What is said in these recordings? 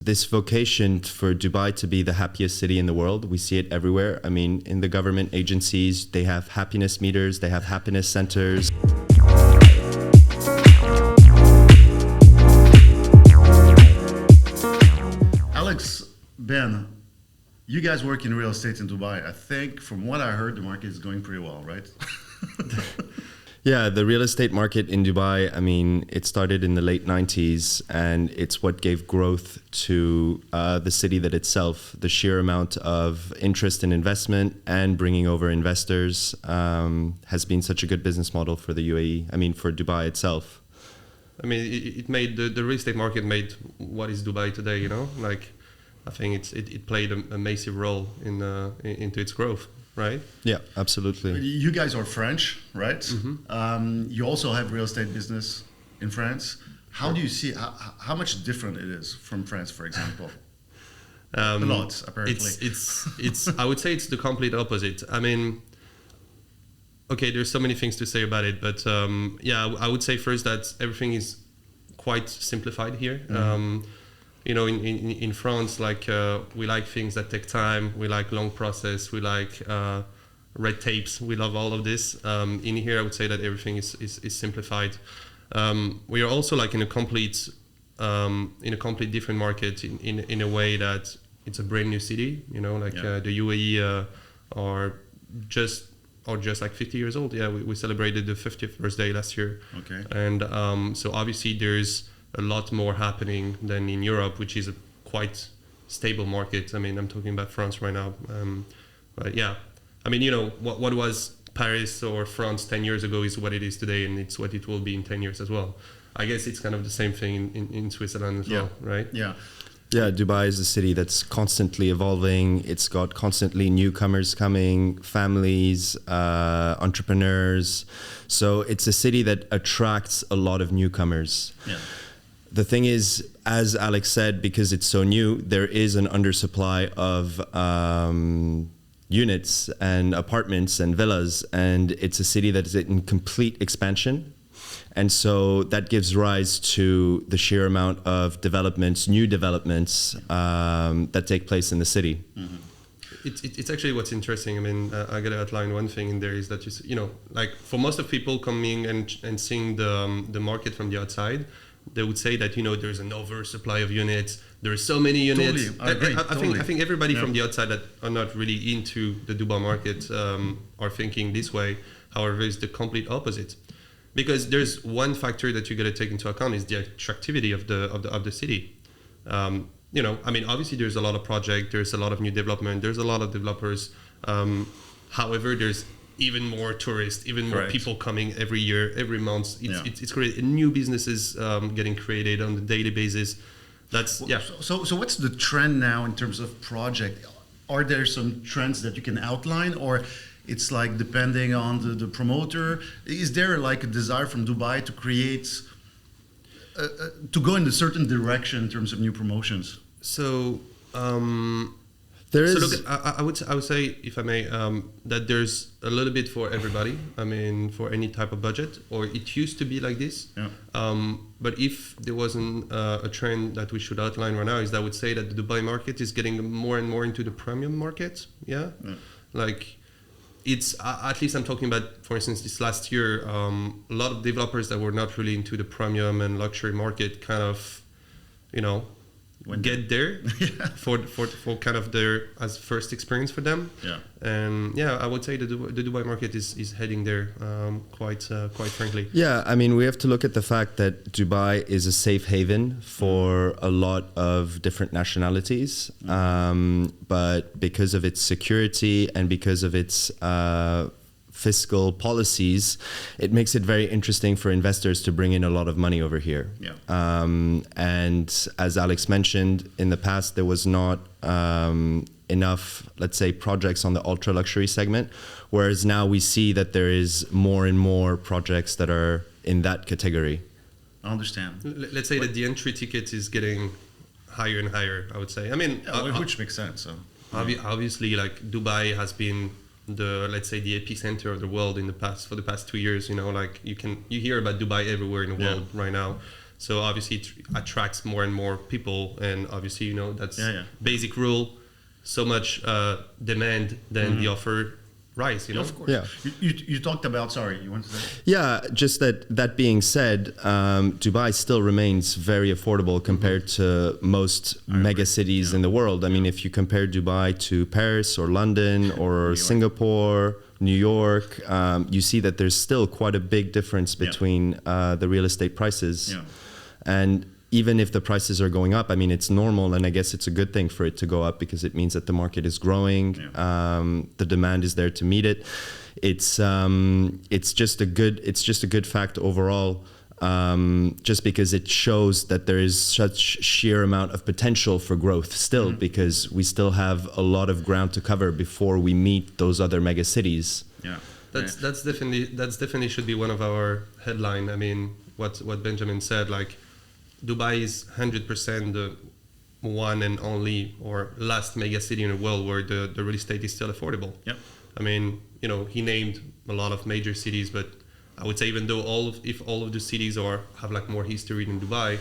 This vocation for Dubai to be the happiest city in the world, we see it everywhere. I mean, in the government agencies, they have happiness meters, they have happiness centers. Alex, Ben, you guys work in real estate in Dubai. I think from what I heard, the market is going pretty well, right? Yeah, the real estate market in Dubai, I mean, it started in the late 90s and it's what gave growth to the city that itself. The sheer amount of interest in investment and bringing over investors has been such a good business model for the UAE, I mean, for Dubai itself. I mean, it made the real estate market made what is Dubai today, you know? Like, I think it played a massive role into its growth. Right? Yeah, absolutely. You guys are French, right? Mm-hmm. You also have real estate business in France. How do you see how much different it is from France, for example? A lot, apparently. It's I would say it's the complete opposite. I mean, okay, there's so many things to say about it, but yeah, I would say first that everything is quite simplified here. Mm-hmm. You know, in France, like we like things that take time. We like long process. We like red tapes. We love all of this. In here, I would say that everything is simplified. We are also like in a complete different market in a way that it's a brand new city. You know, like the UAE are just like 50 years old. Yeah, we celebrated the 50th birthday last year. Okay. And so obviously there's a lot more happening than in Europe, which is a quite stable market. I mean, I'm talking about France right now. But yeah, I mean, you know, what was Paris or France 10 years ago is what it is today, and it's what it will be in 10 years as well. I guess it's kind of the same thing in Switzerland as well, right? Yeah. Yeah, Dubai is a city that's constantly evolving. It's got constantly newcomers coming, families, entrepreneurs. So it's a city that attracts a lot of newcomers. Yeah. The thing is, as Alex said, because it's so new, there is an undersupply of units and apartments and villas, and it's a city that is in complete expansion. And so that gives rise to the sheer amount of developments, new developments that take place in the city. Mm-hmm. It's actually what's interesting. I mean, I got to outline one thing in there is that, you know, like for most of people coming and seeing the market from the outside, they would say that, you know, there's an oversupply of units. There are so many units. Totally. I agree. I think everybody from the outside that are not really into the Dubai market are thinking this way. However, it's the complete opposite, because there's one factor that you got to take into account is the attractivity of the city. You know, I mean, obviously there's a lot of projects, there's a lot of new development, there's a lot of developers. However, there's even more tourists, even more people coming every year, every month. It's created new businesses getting created on a daily basis. That's So what's the trend now in terms of project? Are there some trends that you can outline, or it's like depending on the promoter? Is there like a desire from Dubai to create to go in a certain direction in terms of new promotions? So. There is. So look, I would say, if I may, that there's a little bit for everybody. I mean, for any type of budget, or it used to be like this. Yeah. But if there wasn't a trend that we should outline right now, is that I would say that the Dubai market is getting more and more into the premium market. Yeah. Like, it's at least I'm talking about, for instance, this last year, a lot of developers that were not really into the premium and luxury market kind of, you know, get there for kind of their as first experience for them. And I would say the Dubai market is heading there quite frankly. Yeah, I mean, we have to look at the fact that Dubai is a safe haven for a lot of different nationalities, but because of its security and because of its fiscal policies, it makes it very interesting for investors to bring in a lot of money over here. And as Alex mentioned, in the past, there was not enough, let's say, projects on the ultra luxury segment, whereas now we see that there is more and more projects that are in that category. I understand. Let's say that the entry ticket is getting higher and higher, I would say. I mean, which makes sense. So. Obviously, like Dubai has been let's say the epicenter of the world for the past 2 years. You know, like you hear about Dubai everywhere in the world right now. So obviously it attracts more and more people, and obviously that's basic rule. So much demand, then the offer rise. Of course. Yeah. You talked about. Sorry, you want to say? Yeah, just that being said, Dubai still remains very affordable compared to most mega cities in the world. I mean, if you compare Dubai to Paris or London or Singapore, New York, you see that there's still quite a big difference between the real estate prices. Yeah. And even if the prices are going up, I mean, it's normal, and I guess it's a good thing for it to go up because it means that the market is growing. The demand is there to meet it. It's just a good fact overall, just because it shows that there is such sheer amount of potential for growth still, because we still have a lot of ground to cover before we meet those other mega cities. Yeah. That's definitely should be one of our headline. I mean, what Benjamin said, like, Dubai is 100% the one and only or last mega city in the world where the real estate is still affordable. Yep. I mean, he named a lot of major cities, but I would say even though if all of the cities have like more history than Dubai,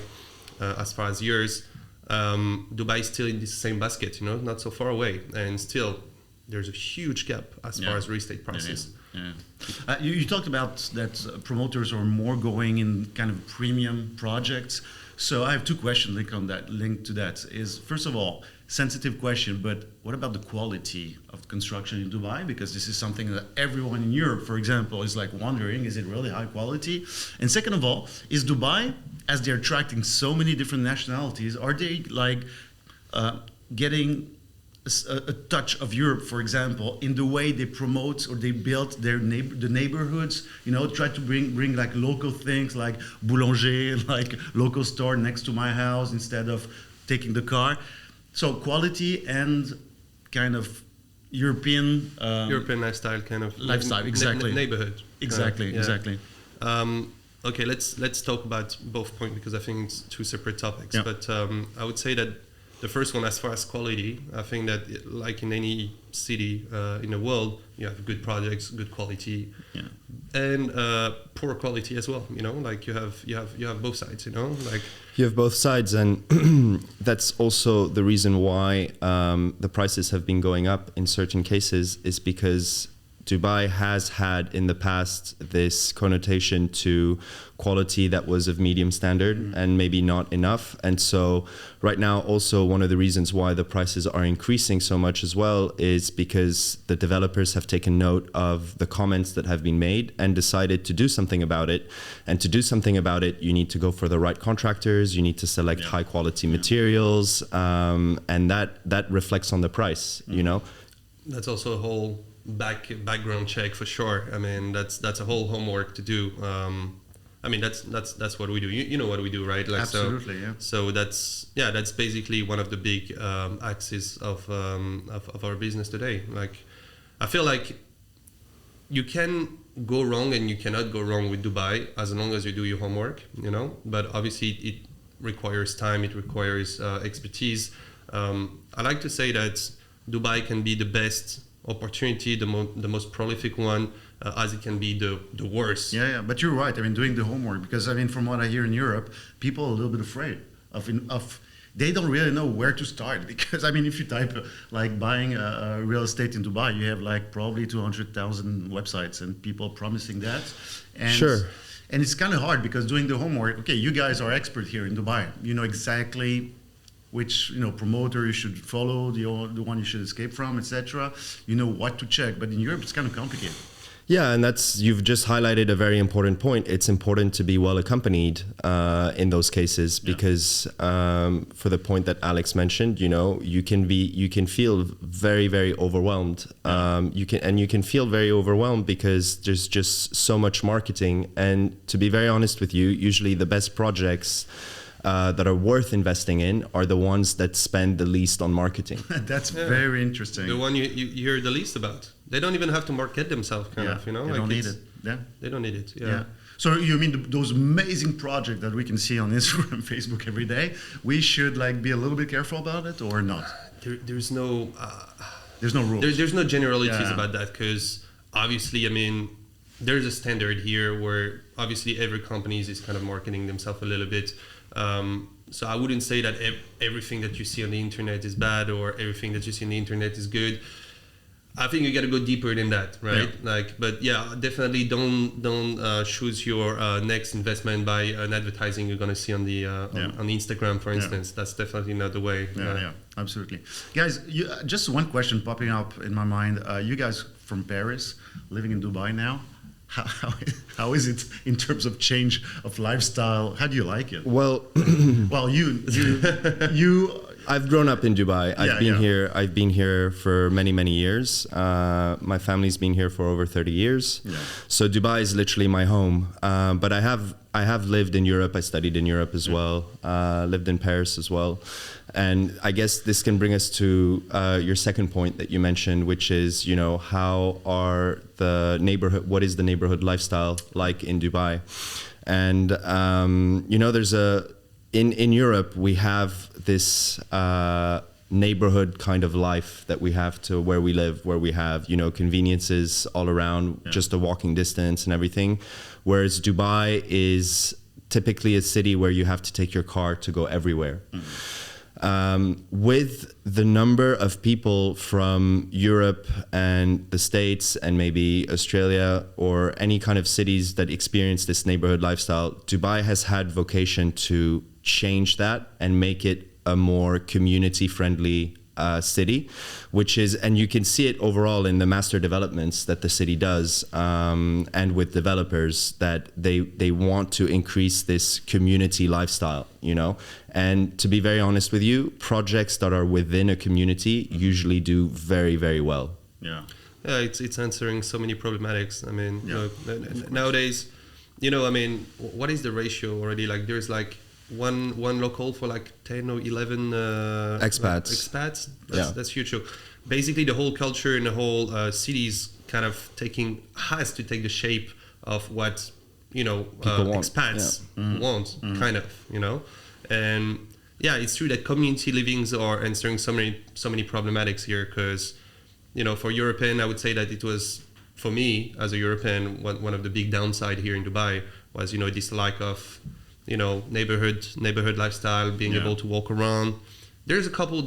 as far as years, Dubai is still in this same basket, not so far away, and still there's a huge gap as far as real estate prices. Yeah. You talked about that promoters are more going in kind of premium projects. So I have two questions linked to that. Is first of all, sensitive question, but what about the quality of construction in Dubai? Because this is something that everyone in Europe, for example, is like wondering, is it really high quality? And second of all, is Dubai, as they're attracting so many different nationalities, are they like getting a touch of Europe, for example, in the way they promote or they build the neighborhoods, try to bring like local things like boulanger, like local store next to my house instead of taking the car. So quality and kind of European lifestyle, kind of lifestyle, exactly. Neighborhood. Exactly. Okay, let's talk about both points because I think it's two separate topics. Yeah. But I would say that the first one, as far as quality, I think that like in any city in the world, you have good projects, good quality, and poor quality as well. Like you have both sides. Like you have both sides, and that's also the reason why the prices have been going up in certain cases, is because Dubai has had in the past this connotation to quality that was of medium standard and maybe not enough. And so right now also one of the reasons why the prices are increasing so much as well is because the developers have taken note of the comments that have been made and decided to do something about it. And to do something about it, you need to go for the right contractors, you need to select high quality materials, and that reflects on the price, That's also a whole background check for sure. I mean, that's a whole homework to do. I mean, that's what we do. You know what we do, right? Like, absolutely, So that's basically one of the big axes of our business today. Like, I feel like you can go wrong and you cannot go wrong with Dubai as long as you do your homework, But obviously, it requires time. It requires expertise. I like to say that Dubai can be the best opportunity, the most prolific one, as it can be the worst. Yeah, but you're right. I mean, doing the homework, because I mean, from what I hear in Europe, people are a little bit afraid of they don't really know where to start, because I mean, if you type like buying a real estate in Dubai, you have like probably 200,000 websites and people promising that. And sure. And it's kind of hard because doing the homework. Okay, you guys are expert here in Dubai. You know exactly which promoter you should follow, the one you should escape from, etc. You know what to check, but in Europe it's kind of complicated. Yeah, and you've just highlighted a very important point. It's important to be well accompanied in those cases, because for the point that Alex mentioned, you can feel very, very overwhelmed. You can feel very overwhelmed because there's just so much marketing. And to be very honest with you, usually the best projects that are worth investing in are the ones that spend the least on marketing. That's very interesting. The one you hear the least about. They don't even have to market themselves, They don't need it. Yeah. They don't need it. Yeah. So you mean those amazing projects that we can see on Instagram, Facebook every day? We should be a little bit careful about it, or not? There's no. There's no rules. There's no generalities about that, because obviously, I mean, there's a standard here where obviously every company is kind of marketing themselves a little bit. So I wouldn't say that everything that you see on the internet is bad or everything that you see on the internet is good. I think you got to go deeper than that, right? Yeah. But yeah, definitely don't choose your next investment by an advertising you're gonna see on the on Instagram, for instance. That's definitely not the way. Yeah, absolutely. Guys, just one question popping up in my mind. You guys from Paris, living in Dubai now. How is it in terms of change of lifestyle? How do you like it? Well, you I've grown up in Dubai. I've been here for many years. My family's been here for over 30 years. Yeah. So Dubai is literally my home. But I have lived in Europe. I studied in Europe as well. Lived in Paris as well. And I guess this can bring us to your second point that you mentioned, which is, what is the neighborhood lifestyle like in Dubai? And, there's in Europe, we have this neighborhood kind of life that we have to where we live, where we have, conveniences all around, just a walking distance and everything. Whereas Dubai is typically a city where you have to take your car to go everywhere. With the number of people from Europe and the States and maybe Australia or any kind of cities that experience this neighborhood lifestyle, Dubai has had vocation to change that and make it a more community-friendly city, and you can see it overall in the master developments that the city does, and with developers that they want to increase this community lifestyle, And to be very honest with you, projects that are within a community usually do very, very well. Yeah. Yeah, it's answering so many problematics. I mean, nowadays, what is the ratio already? Like, there's like one local for like 10 or 11 expats. That's huge. So basically the whole culture and the whole city is kind of has to take the shape of what expats want, kind of, and it's true that community livings are answering so many problematics here, because for European, I would say that it was, for me as a European, one of the big downside here in Dubai was this lack of neighborhood lifestyle, being able to walk around. There's a couple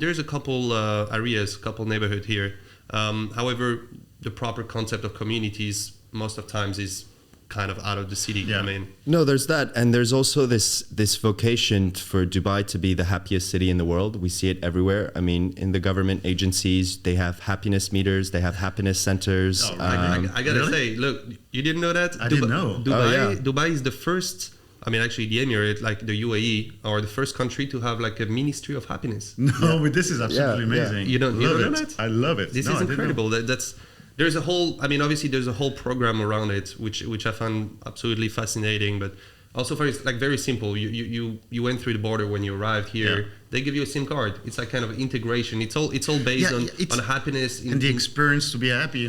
areas, a couple neighborhood here. However, the proper concept of communities most of times is kind of out of the city. Yeah. No, there's that, and there's also this vocation for Dubai to be the happiest city in the world. We see it everywhere. In the government agencies, they have happiness meters, they have happiness centers. I gotta say, look, you didn't know that? I didn't know. Dubai is the first. Actually, the Emirate, like the UAE, are the first country to have like a Ministry of Happiness. No, but this is absolutely amazing. You don't know that? I love it. This is incredible. There's a whole. Obviously, there's a whole program around it, which I found absolutely fascinating. But also, very simple. You went through the border when you arrived here. Yeah. They give you a SIM card. It's like kind of integration. It's all based on happiness and the experience to be happy.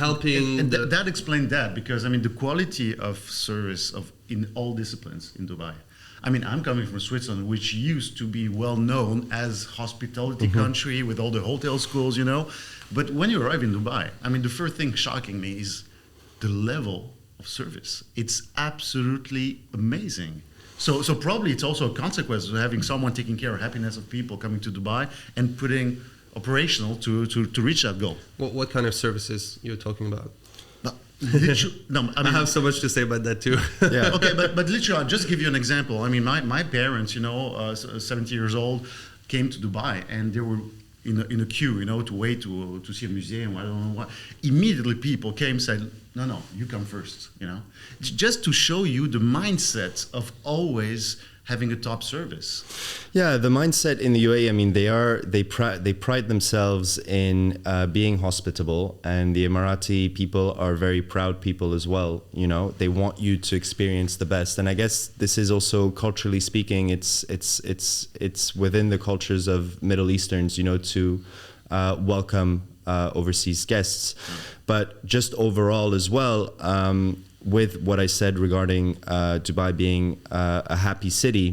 Helping. That explained that, because the quality of service in all disciplines in Dubai. I'm coming from Switzerland, which used to be well known as hospitality country with all the hotel schools, But when you arrive in Dubai, the first thing shocking me is the level of service. It's absolutely amazing. So probably it's also a consequence of having someone taking care of happiness of people coming to Dubai and putting operational to reach that goal. What kind of services you're talking about? I have so much to say about that too. Yeah. Okay, but literally, I'll just give you an example. My parents, 70 years old, came to Dubai, and they were in a queue, to wait to see a museum. I don't know what. Immediately, people came and said, "No, you come first." Just to show you the mindset of always having a top service. Yeah, the mindset in the UAE, they pride themselves in being hospitable, and the Emirati people are very proud people as well. They want you to experience the best, and I guess this is also culturally speaking, it's within the cultures of Middle Easterns, to welcome overseas guests, but just overall as well. With what I said regarding Dubai being a happy city,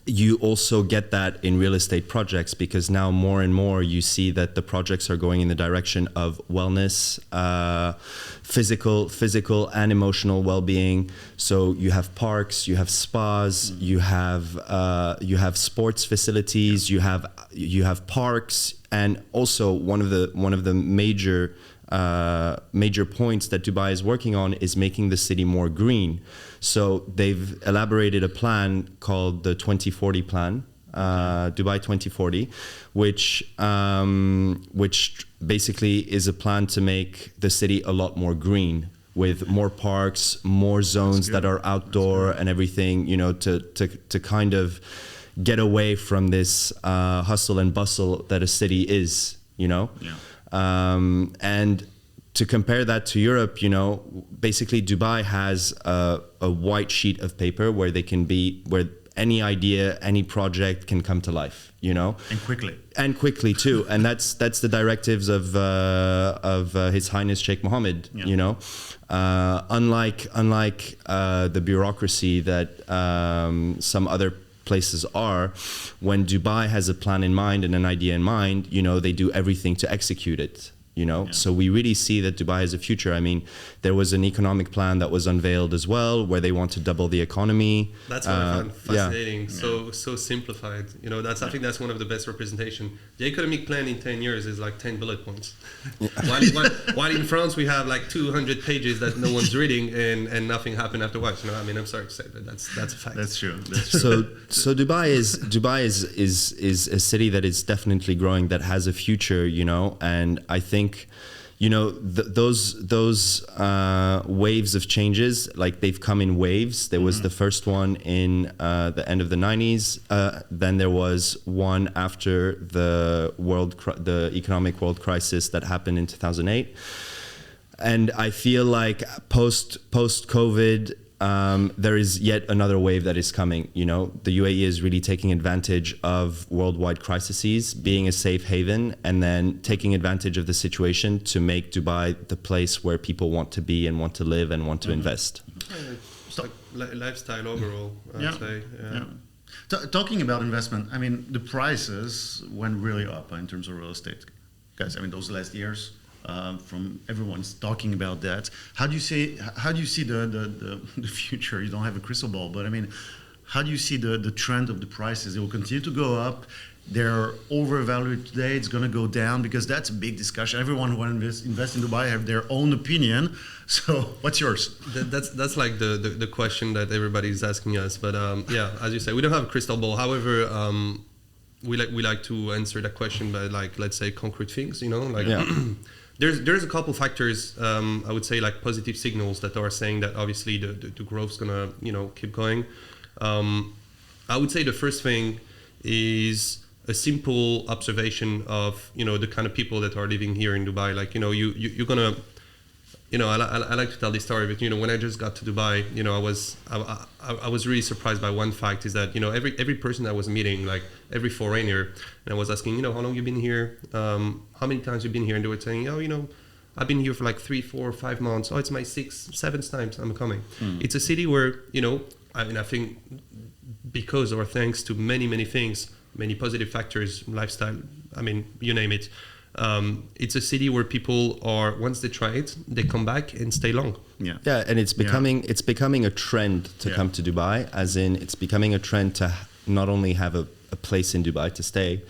you also get that in real estate projects, because now more and more you see that the projects are going in the direction of wellness, physical and emotional well-being. So you have parks, you have spas, you have sports facilities, you have parks, and also one of the major points that Dubai is working on is making the city more green. So they've elaborated a plan called the 2040 plan, Dubai 2040, which basically is a plan to make the city a lot more green, with more parks, more zones that are outdoor and everything, to kind of get away from this hustle and bustle that a city is, and to compare that to Europe, basically Dubai has a white sheet of paper where any idea, any project can come to life, and quickly too. And that's the directives of His Highness Sheikh Mohammed. Unlike the bureaucracy that some other places are, when Dubai has a plan in mind and an idea in mind, they do everything to execute it. So we really see that Dubai has a future. I mean, there was an economic plan that was unveiled as well, where they want to double the economy. That's what I find fascinating. So simplified. I think that's one of the best representation. The economic plan in 10 years is like 10 bullet points. While in France we have like 200 pages that no one's reading and nothing happened afterwards. I'm sorry to say, but that's a fact. That's true. So Dubai is a city that is definitely growing, that has a future, and I think those waves of changes, like, they've come in waves. There was the first one in the end of the 90s. Then there was one after the economic world crisis that happened in 2008. And I feel like post-COVID, there is yet another wave that is coming. The UAE is really taking advantage of worldwide crises, being a safe haven, and then taking advantage of the situation to make Dubai the place where people want to be and want to live and want to invest. It's like lifestyle overall, I'd say. Talking about investment, I mean, the prices went really up in terms of real estate, guys. I mean, those last years. From everyone's talking about that. How do you see the future? You don't have a crystal ball, but I mean, how do you see the trend of the prices? It will continue to go up. They're overvalued today. It's going to go down, because that's a big discussion. Everyone who wants to invest in Dubai have their own opinion. So what's yours? That's like the question that everybody's asking us. But as you say, we don't have a crystal ball. However, we like to answer that question by, like, let's say, concrete things. There's a couple factors, I would say, like positive signals that are saying that obviously the growth's gonna keep going. I would say the first thing is a simple observation of the kind of people that are living here in Dubai. Like you're gonna I like to tell this story, but when I just got to Dubai, I was really surprised by one fact, is that every person I was meeting, like every foreigner, and I was asking how long you've been here, how many times you've been here, and they were saying, I've been here for like 3, 4, 5 months. Oh, it's my 6th, 7th time I'm coming. It's a city where I think because or thanks to many things, many positive factors, lifestyle, I mean, you name it. It's a city where people are, once they try it, they come back and stay long. Yeah, and it's becoming a trend to come to Dubai, as in it's becoming a trend to not only have a place in Dubai to stay,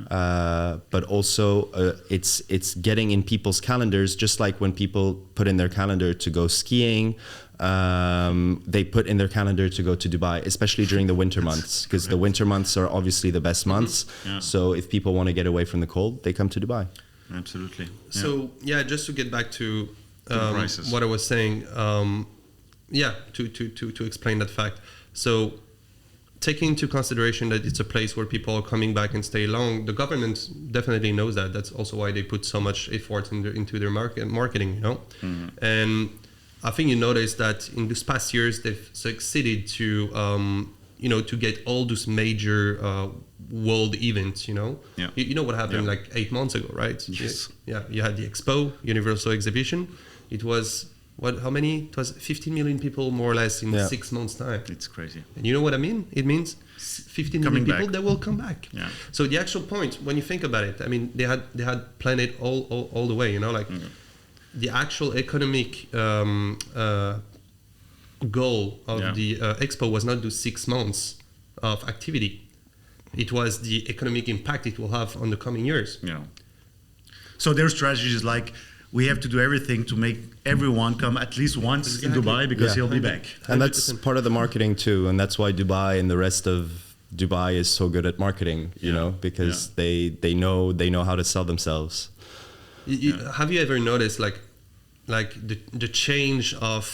but also it's getting in people's calendars, just like when people put in their calendar to go skiing. They put in their calendar to go to Dubai, especially during the winter months, because the winter months are obviously the best months. So if people want to get away from the cold, they come to Dubai. Absolutely. So just to get back to what I was saying, to explain that fact. So taking into consideration that it's a place where people are coming back and stay long, the government definitely knows that. That's also why they put so much effort into their marketing, And I think you noticed that in these past years, they've succeeded to, to get all those major world events, You know what happened like 8 months ago, right? Yes. You had the Expo, Universal Exhibition. It was how many? It was 15 million people more or less in Yeah. 6 months' time. It's crazy. And you know what I mean? It means 15 Coming million people back. that will come back. Yeah. So the actual point, when you think about it, I mean, they had planned it all the way. You know, like the actual economic goal of the expo was not do 6 months of activity. It was the economic impact it will have on the coming years. Yeah. So their strategy is like, we have to do everything to make everyone come at least once in Exactly. Dubai because Yeah. he'll be back. And that's 100%. part of the marketing too, and that's why Dubai and the rest of Dubai is so good at marketing, you know, because they know how to sell themselves. Have you ever noticed like the change of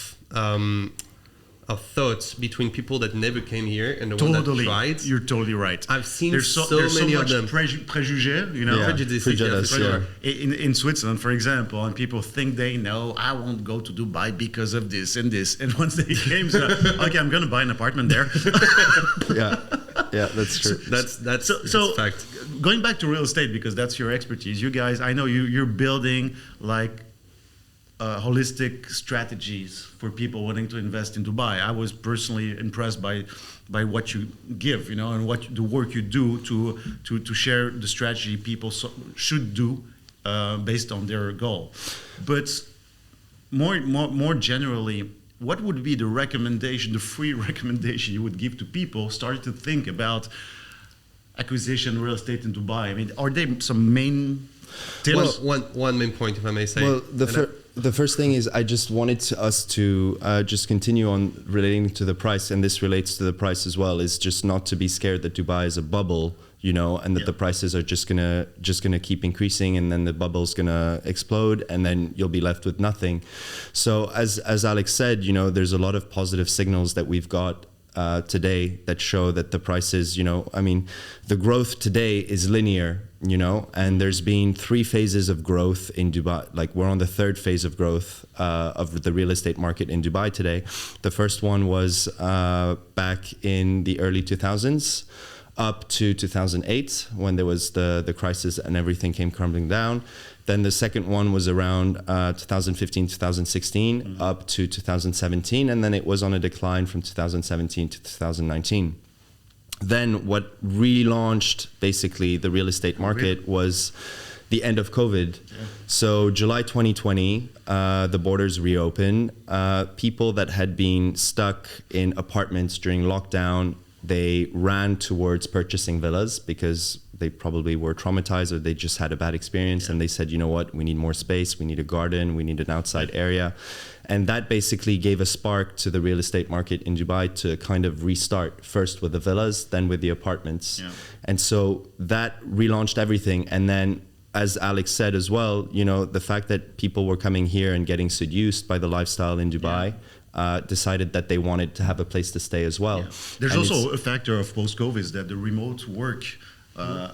thoughts between people that never came here and the one that Totally. tried? You're totally right. I've seen there's so much many of them. Préjugés, you know. Yeah. Prejudices, Prejudice, yeah, for sure. yeah. In Switzerland, for example, and people think they know, I won't go to Dubai because of this and this. And once they came, so, okay, I'm going to buy an apartment there. Yeah, that's true. That's So fact. going back to real estate, because that's your expertise, you guys, I know you're building like holistic strategies for people wanting to invest in Dubai. I was personally impressed by what you give, you know, and what the work you do to share the strategy people should do based on their goal. But more generally, what would be the recommendation, the free recommendation you would give to people starting to think about acquisition real estate in Dubai? I mean, are there some main tips? Well, one main point, if I may say. Well, the first thing is I just wanted us to just continue on relating to the price, and this relates to the price as well, is just not to be scared that Dubai is a bubble, you know, and that the prices are just gonna keep increasing, and then the bubble's gonna explode, and then you'll be left with nothing. So as Alex said, you know, there's a lot of positive signals that we've got today that show that the prices, you know, I mean, the growth today is linear, you know, and there's been 3 phases of growth in Dubai. Like we're on the 3rd phase of growth of the real estate market in Dubai today. The first one was back in the early 2000s up to 2008 when there was the crisis and everything came crumbling down. Then the second one was around 2015, 2016 up to 2017, and then it was on a decline from 2017 to 2019. Then what relaunched basically the real estate market was the end of COVID. So July 2020, the borders reopened. People that had been stuck in apartments during lockdown, they ran towards purchasing villas because they probably were traumatized or they just had a bad experience, and they said, you know what, we need more space, we need a garden, we need an outside area. And that basically gave a spark to the real estate market in Dubai to kind of restart, first with the villas, then with the apartments. And so that relaunched everything. And then, as Alex said as well, you know, the fact that people were coming here and getting seduced by the lifestyle in Dubai, decided that they wanted to have a place to stay as well. There's And also a factor of post-COVID is that the remote work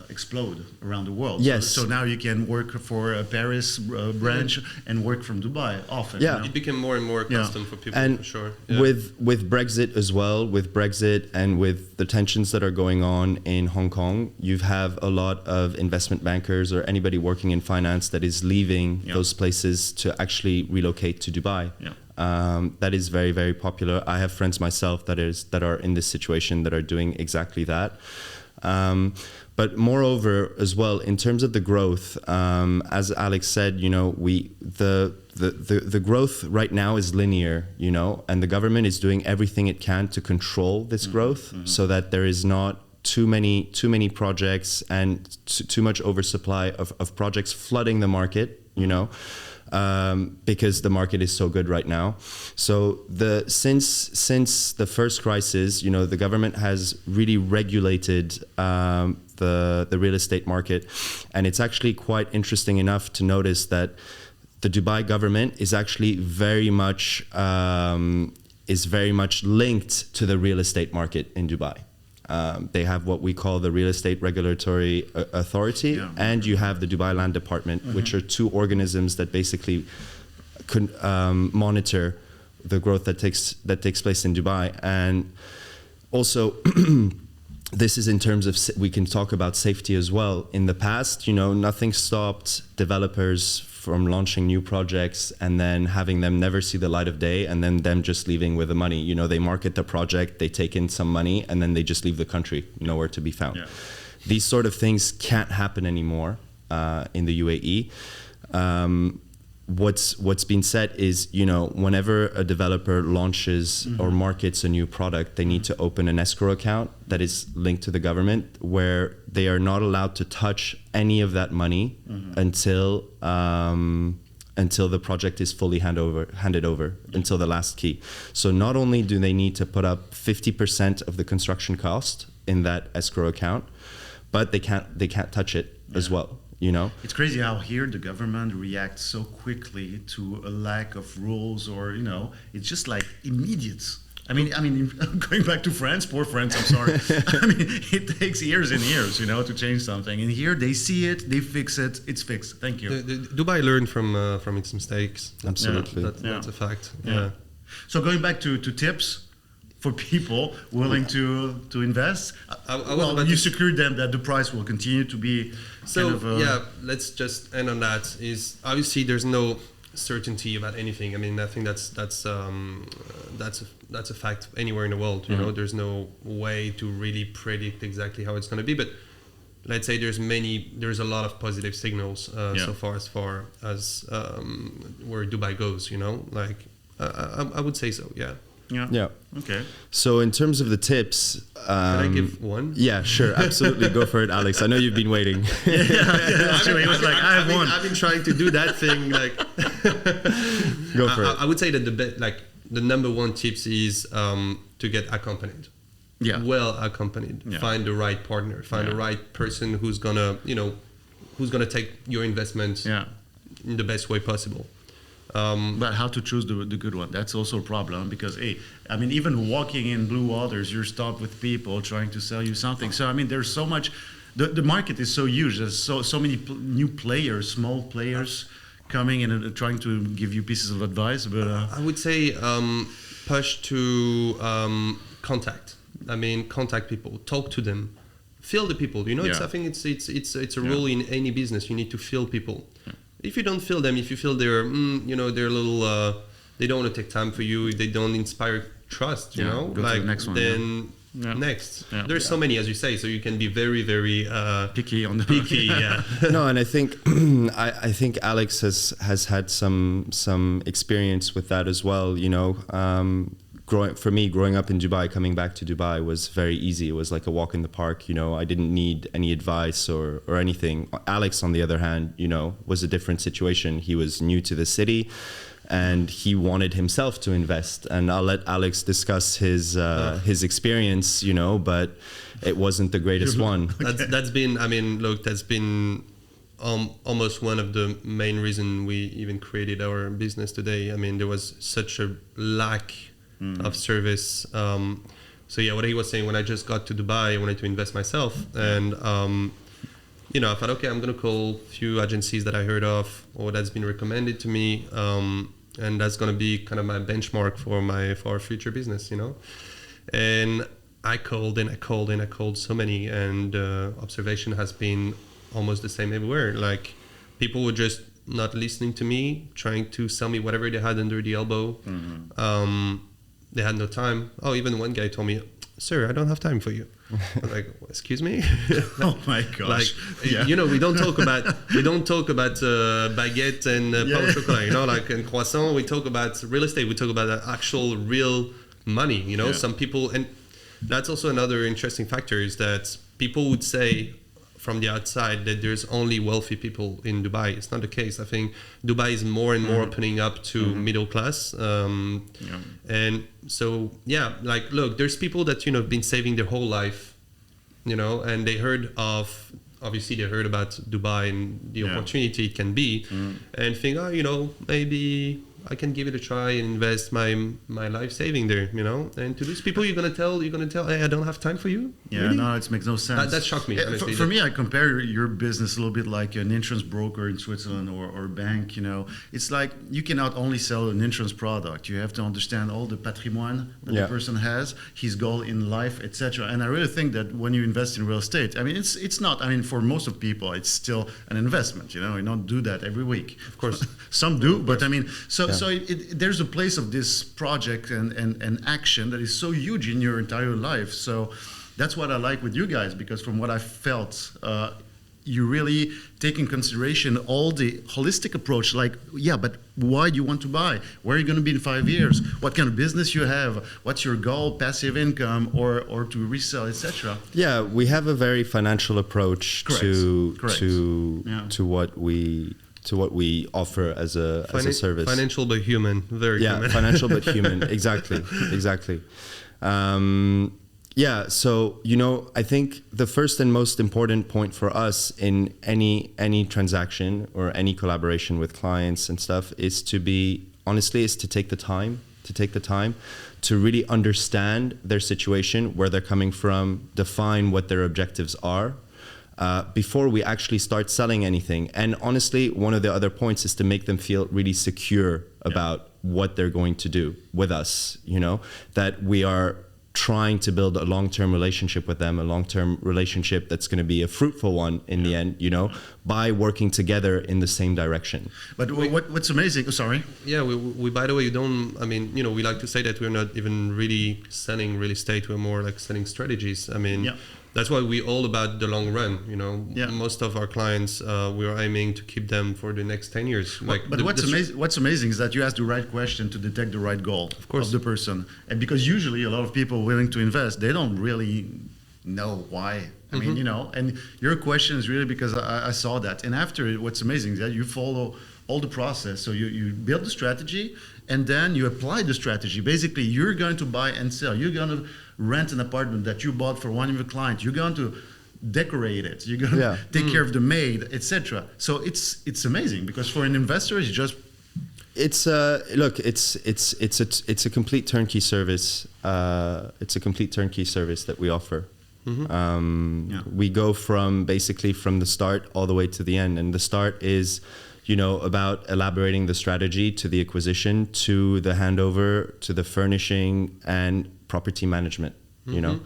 explode around the world. Yes. So now you can work for a Paris branch and work from Dubai often. Yeah. You know? It became more and more custom for people, And for sure. Yeah. with Brexit as well, with Brexit and with the tensions that are going on in Hong Kong, you have a lot of investment bankers or anybody working in finance that is leaving those places to actually relocate to Dubai. That is very, very popular. I have friends myself that are in this situation that are doing exactly that. But moreover, as well, in terms of the growth, as Alex said, you know, the growth right now is linear, you know, and the government is doing everything it can to control this growth so that there is not too many projects and too much oversupply of projects flooding the market, you know. Because the market is so good right now. So since the first crisis, you know, the government has really regulated the real estate market, and it's actually quite interesting enough to notice that the Dubai government is actually very much linked to the real estate market in Dubai. They have what we call the Real Estate Regulatory Authority, and you have the Dubai Land Department, which are 2 organisms that basically monitor the growth that takes place in Dubai. And also, this is in terms of, we can talk about safety as well. In the past, you know, nothing stopped developers from launching new projects and then having them never see the light of day, and then them just leaving with the money. You know, they market the project, they take in some money, and then they just leave the country, nowhere to be found. Yeah. These sort of things can't happen anymore in the UAE. What's been said is, you know, whenever a developer launches or markets a new product, they need to open an escrow account that is linked to the government, where they are not allowed to touch any of that money until the project is fully handed over, until the last key. So not only do they need to put up 50% of the construction cost in that escrow account, but they can't touch it as well. You know, it's crazy how here the government reacts so quickly to a lack of rules, or, you know, it's just like immediate. I mean, going back to France, poor France, I'm sorry. I mean, it takes years and years, you know, to change something. And here they see it, they fix it, it's fixed. Thank you. Dubai learned from its mistakes. Absolutely. That's a fact. Yeah. So going back to tips for people willing to invest, you secured them that the price will continue to be. So let's just end on that. Is obviously there's no certainty about anything. I mean, I think that's a fact anywhere in the world. You know, there's no way to really predict exactly how it's going to be. But let's say there's a lot of positive signals so far as where Dubai goes. You know, like I would say so. Yeah. Yeah. Okay. So in terms of the tips, can I give one? Yeah, sure, absolutely. Go for it, Alex. I know you've been waiting. I've been trying to do that thing. Like, go for it. I would say that the number one tips is to get accompanied. Yeah. Well accompanied. Yeah. Find the right partner. Find the right person who's gonna take your investment in the best way possible. But how to choose the good one? That's also a problem, because even walking in blue waters, you're stopped with people trying to sell you something. So there's so much. The market is so huge. There's so many new players, small players, coming and trying to give you pieces of advice. But I would say push to contact. Contact people, talk to them, feel the people. You know, I think it's a rule in any business. You need to feel people. Yeah. If you don't feel them, if you feel they're they're a little, they don't want to take time for you, they don't inspire trust, you know, go to the next one, then next. Yeah. There's so many, as you say, so you can be very, very picky on the picky. Yeah. No, and I think I think Alex has had some experience with that as well. You know, growing up in Dubai, coming back to Dubai was very easy. It was like a walk in the park. You know, I didn't need any advice or anything. Alex, on the other hand, you know, was a different situation. He was new to the city, and he wanted himself to invest. And I'll let Alex discuss his experience. You know, but it wasn't the greatest one. That's been almost one of the main reasons we even created our business today. I mean, there was such a lack of service. So what he was saying, when I just got to Dubai, I wanted to invest myself, and I thought, okay, I'm gonna call a few agencies that I heard of or that's been recommended to me, and that's gonna be kind of my benchmark for our future business, you know. And I called so many, and observation has been almost the same everywhere. Like, people were just not listening to me, trying to sell me whatever they had under the elbow. They had no time. Oh, even one guy told me, "Sir, I don't have time for you." I'm like, "Excuse me?" Oh my gosh! You know, we don't talk about baguette and pain au chocolat. You know, like in croissant, we talk about real estate. We talk about actual real money. You know, some people, and that's also another interesting factor, is that people would say from the outside that there's only wealthy people in Dubai. It's not the case. I think Dubai is more and more opening up to middle class. And so, like, look, there's people that, you know, have been saving their whole life, you know, and they heard about Dubai and the opportunity it can be, and think, oh, you know, maybe I can give it a try and invest my life saving there, you know. And to these people, you're gonna tell, hey, I don't have time for you. Yeah, Really? no, it makes no sense. That shocked me. Honestly. For me, I compare your business a little bit like an insurance broker in Switzerland or a bank. You know, it's like you cannot only sell an insurance product. You have to understand all the patrimoine that the person has, his goal in life, etc. And I really think that when you invest in real estate, I mean, it's not. I mean, for most of people, it's still an investment. You know, you don't do that every week. Of course, some do, but I mean, so there's a place of this project and action that is so huge in your entire life. So that's what I like with you guys, because from what I felt, you really take in consideration all the holistic approach. Like, but why do you want to buy? Where are you going to be in 5 years? What kind of business you have? What's your goal? Passive income or to resell, etc. Yeah, we have a very financial approach to what we offer as a service. Financial but human, very human. Yeah, financial but human. Exactly. So, you know, I think the first and most important point for us in any transaction or any collaboration with clients and stuff is to take the time to really understand their situation, where they're coming from, define what their objectives are, before we actually start selling anything. And honestly, one of the other points is to make them feel really secure about what they're going to do with us, you know, that we are trying to build a long-term relationship with them, a long-term relationship that's going to be a fruitful one in the end, you know, by working together in the same direction. But what's amazing, Yeah, we by the way, we like to say that we're not even really selling real estate, we're more like selling strategies. I mean, that's why we're all about the long run, you know. Most of our clients, we are aiming to keep them for the next 10 years. But what's amazing is that you ask the right question to detect the right goal of the person. And because usually a lot of people willing to invest, they don't really know why. I mean, you know, and your question is really because I saw that. And after it, what's amazing is that you follow all the process. So you build the strategy and then you apply the strategy. Basically, you're going to buy and sell. You're going to rent an apartment that you bought for one of your clients. You're going to decorate it. You're going to take care of the maid, etc. So it's amazing because for an investor, it's just it's a complete turnkey service. It's a complete turnkey service that we offer. We go from the start all the way to the end, and the start is, you know, about elaborating the strategy to the acquisition, to the handover, to the furnishing and property management, you know?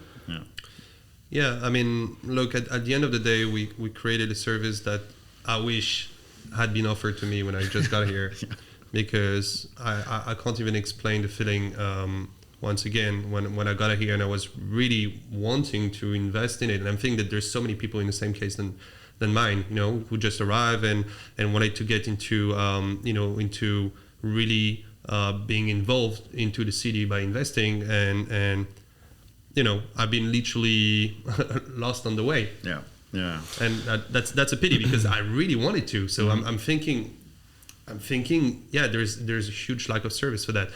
Yeah, I mean, look, at the end of the day, we created a service that I wish had been offered to me when I just got here, because I can't even explain the feeling, once again, when I got here and I was really wanting to invest in it. And I'm thinking that there's so many people in the same case than mine, you know, who just arrive and wanted to get into, into really being involved into the city by investing. And you know, I've been literally lost on the way. Yeah. And that's a pity because I really wanted to. So I'm thinking, there's a huge lack of service for that.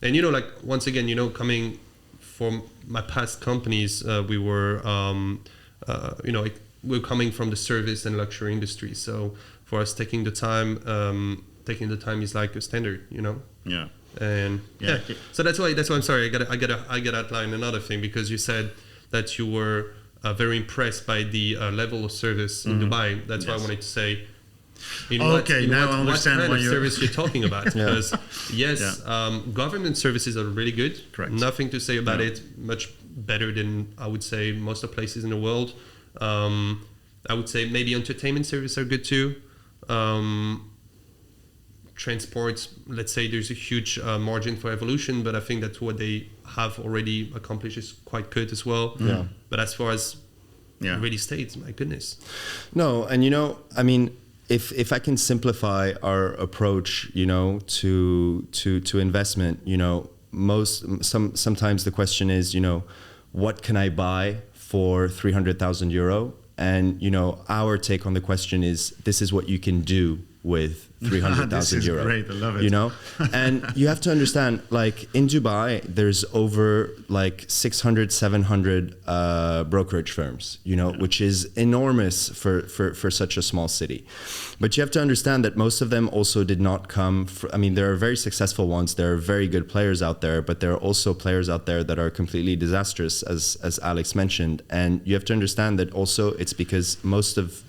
And, you know, like, once again, you know, coming from my past companies, we were, we're coming from the service and luxury industry. So for us, taking the time is like a standard, you know? Yeah. And so that's why I'm sorry. I gotta outline another thing, because you said that you were very impressed by the level of service in Dubai. That's why I wanted to say, what kind of service you're talking about. Because government services are really good. Correct. Nothing to say about it. Much better than, I would say, most of the places in the world. I would say maybe entertainment services are good too. Transport, let's say there's a huge margin for evolution, but I think that what they have already accomplished is quite good as well. Yeah. But as far as real estate, my goodness. No, and you know, I mean, if I can simplify our approach, you know, to investment, you know, sometimes the question is, you know, what can I buy for 300,000 euro? And, you know, our take on the question is, this is what you can do with 300,000 This is euro. great. I love it. You know, and you have to understand, like in Dubai, there's over like 600, 700 brokerage firms. You know, which is enormous for such a small city. But you have to understand that most of them also did not come. I mean, there are very successful ones. There are very good players out there, but there are also players out there that are completely disastrous, as Alex mentioned. And you have to understand that also it's because most of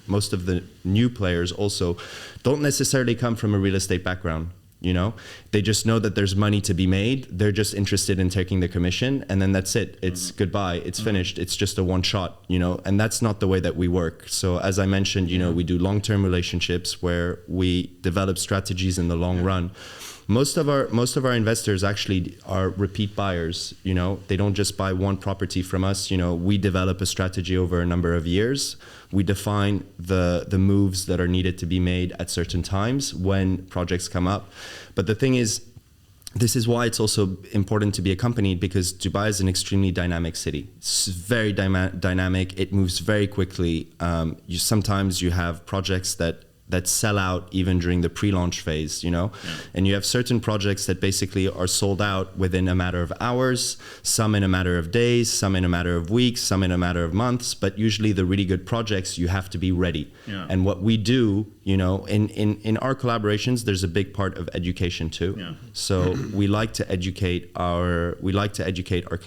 the new players also don't necessarily come from a real estate background. You know, they just know that there's money to be made. They're just interested in taking the commission, and then that's it. It's goodbye. It's finished. It's just a one shot, you know, and that's not the way that we work. So as I mentioned, you know, we do long-term relationships where we develop strategies in the long run. Most of our investors actually are repeat buyers. You know, they don't just buy one property from us. You know, we develop a strategy over a number of years. We define the moves that are needed to be made at certain times when projects come up. But the thing is, this is why it's also important to be accompanied, because Dubai is an extremely dynamic city. It's very dynamic. It moves very quickly. Sometimes you have projects that sell out even during the pre-launch phase, you know, and you have certain projects that basically are sold out within a matter of hours, some in a matter of days, some in a matter of weeks, some in a matter of months. But usually the really good projects, you have to be ready. Yeah. And what we do, you know, in our collaborations, there's a big part of education too. Yeah. So we like to educate our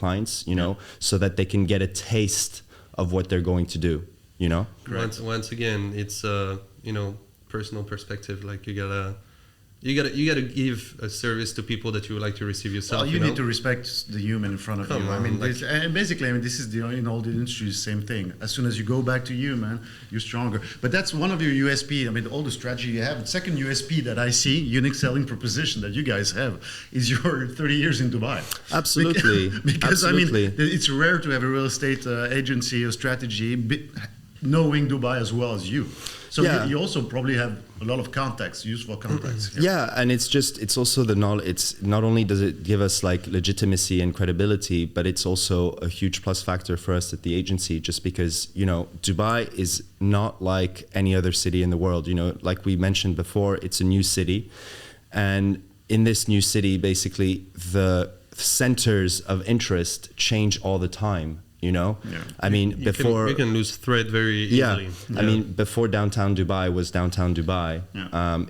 clients, you know, so that they can get a taste of what they're going to do, you know. Once again, it's you know, personal perspective. Like you gotta give a service to people that you would like to receive yourself. Well, you know? need to respect the human in front of Come you. on, I mean, like- and basically, I mean, this is in all the industries, same thing. As soon as you go back to you, man, you're stronger. But that's one of your USP. I mean, all the strategy you have. The second USP that I see, unique selling proposition that you guys have, is your 30 years in Dubai. Absolutely. Because Absolutely. I mean, it's rare to have a real estate agency or strategy knowing Dubai as well as you. So Yeah. you also probably have a lot of contacts, useful contacts. Yeah, and it's also the knowledge. It's not only does it give us like legitimacy and credibility, but it's also a huge plus factor for us at the agency, just because, you know, Dubai is not like any other city in the world. You know, like we mentioned before, it's a new city, and in this new city, basically the centers of interest change all the time. You know, Yeah. I mean, you can lose thread very easily. I mean, before downtown Dubai was downtown Dubai,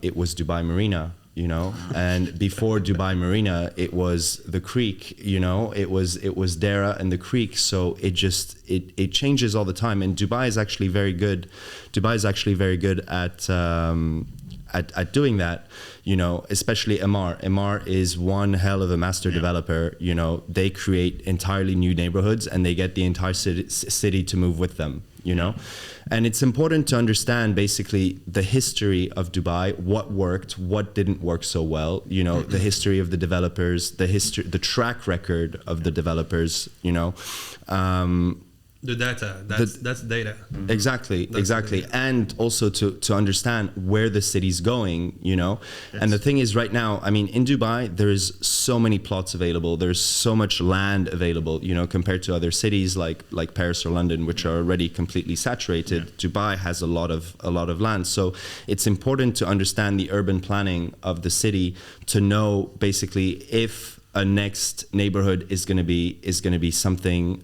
it was Dubai Marina, you know, and before Dubai Marina, it was the creek, you know, it was Dera and the creek. So it changes all the time. And Dubai is actually very good. Dubai is actually very good at doing that, you know, especially Emaar. Emaar is one hell of a master developer. You know, they create entirely new neighborhoods and they get the entire city to move with them, you know. And it's important to understand basically the history of Dubai, what worked, what didn't work so well, you know, the history of the developers, the track record of the developers, you know. The data, that's data. Exactly. And also to understand where the city's going, you know. And the thing is, right now, I mean, in Dubai, there is so many plots available. There's so much land available, you know, compared to other cities like Paris or London, which are already completely saturated. Dubai has a lot of land. So it's important to understand the urban planning of the city to know basically if a next neighborhood is going to be something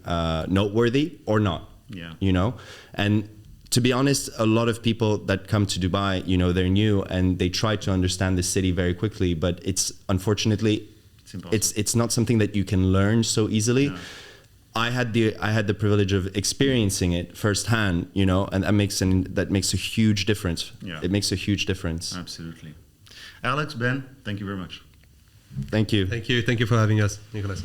noteworthy or not. Yeah. You know, and to be honest, a lot of people that come to Dubai, you know, they're new and they try to understand the city very quickly, but it's unfortunately it's not something that you can learn so easily. No. I had the privilege of experiencing it firsthand, you know, and that makes a huge difference. Yeah. It makes a huge difference. Absolutely. Alex, Ben, thank you very much. Thank you. Thank you for having us, Nicolas.